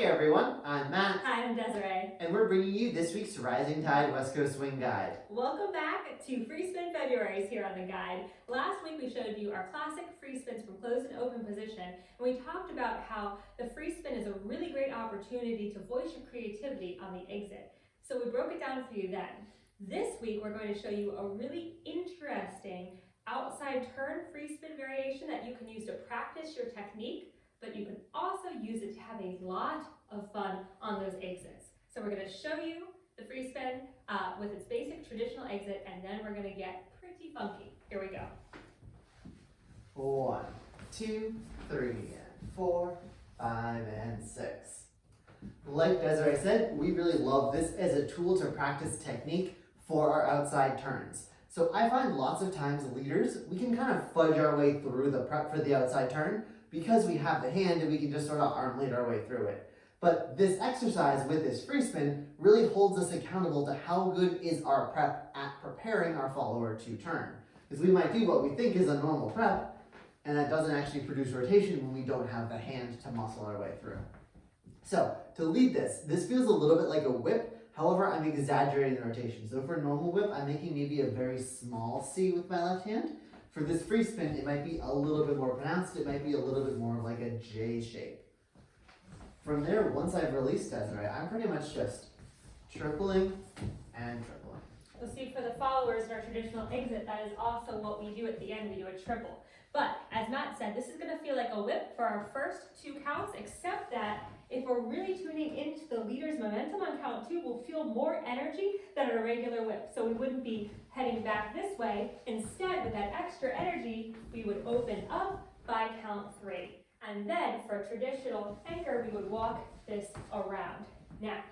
Hey everyone, I'm Matt. Hi, I'm Desiree. And we're bringing you this week's Rising Tide West Coast Swing Guide. Welcome back to Free Spin February's here on the guide. Last week we showed you our classic free spins from closed and open position, and we talked about how the free spin is a really great opportunity to voice your creativity on the exit. So we broke it down for you then. This week we're going to show you a really interesting outside turn free spin variation that you can use to practice your technique, but you can also use it to have a lot of fun on those exits. So we're going to show you the free spin with its basic traditional exit, and then we're going to get pretty funky. Here we go. 1, 2, 3, and 4, 5, and 6. Like Desiree said, we really love this as a tool to practice technique for our outside turns. So I find lots of times leaders, we can kind of fudge our way through the prep for the outside turn because we have the hand and we can just sort of arm lead our way through it. But this exercise with this free spin really holds us accountable to how good is our prep at preparing our follower to turn. Because we might do what we think is a normal prep, and that doesn't actually produce rotation when we don't have the hand to muscle our way through. So to lead this feels a little bit like a whip. However, I'm exaggerating the rotation. So for a normal whip, I'm making maybe a very small C with my left hand. For this free spin, it might be a little bit more pronounced. It might be a little bit more like a J shape. From there, once I've released Desiree, I'm pretty much just tripling and tripling. You'll see for the followers in our traditional exit, that is also what we do at the end. We do a triple. But as Matt said, this is going to feel like a whip for our first 2 counts, except that if we're really tuning into the leader's momentum on count 2, we'll feel more energy than a regular whip. So we wouldn't be heading back this way. Instead, with that extra energy, we would open up by count 3. And then for a traditional anchor, we would walk this around. Now,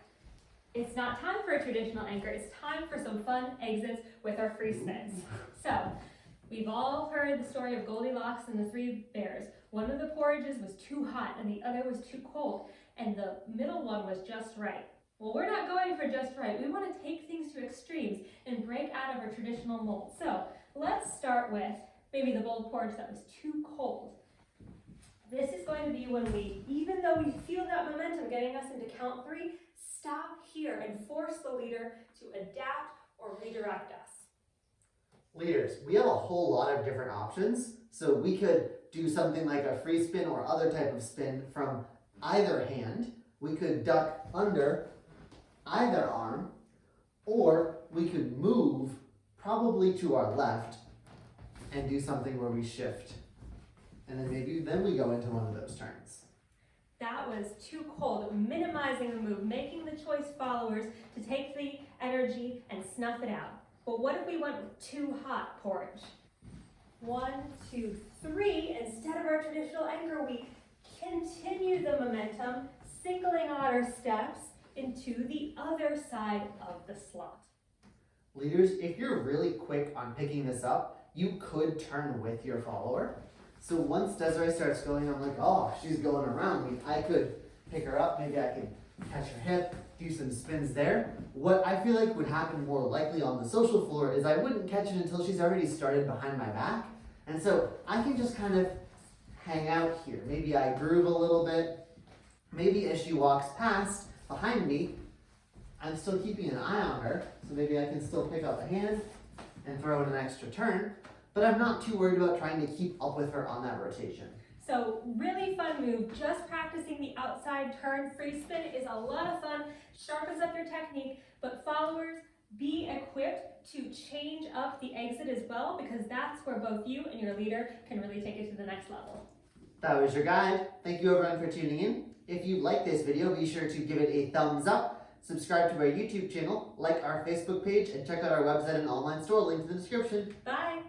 it's not time for a traditional anchor. It's time for some fun exits with our free spins. So we've all heard the story of Goldilocks and the 3 bears. One of the porridges was too hot and the other was too cold, and the middle one was just right. Well, we're not going for just right. We want to take things to extremes and break out of our traditional mold. So let's start with maybe the bowl of porridge that was too cold. This is going to be when we, even though we feel that momentum getting us into count 3, stop here and force the leader to adapt or redirect us. Leaders, we have a whole lot of different options. So we could do something like a free spin or other type of spin from either hand. We could duck under either arm, or we could move probably to our left and do something where we shift. And then we go into one of those turns. That was too cold. Minimizing the move, making the choice followers to take the energy and snuff it out. But what if we went with too hot porridge? 1, 2, 3. Instead of our traditional anchor, we continue the momentum, singling out our steps into the other side of the slot. Leaders, if you're really quick on picking this up, you could turn with your follower. So once Desiree starts going, I'm like, oh, she's going around me. I could pick her up. Maybe I can catch her hip, do some spins there. What I feel like would happen more likely on the social floor is I wouldn't catch it until she's already started behind my back. And so I can just kind of hang out here. Maybe I groove a little bit. Maybe as she walks past behind me, I'm still keeping an eye on her. So maybe I can still pick up a hand and throw in an extra turn. But I'm not too worried about trying to keep up with her on that rotation. So really fun move. Just practicing the outside turn free spin is a lot of fun, sharpens up your technique, but followers, be equipped to change up the exit as well, because that's where both you and your leader can really take it to the next level. That was your guide. Thank you everyone for tuning in. If you like this video, be sure to give it a thumbs up, subscribe to our YouTube channel, like our Facebook page, and check out our website and online store, link in the description. Bye.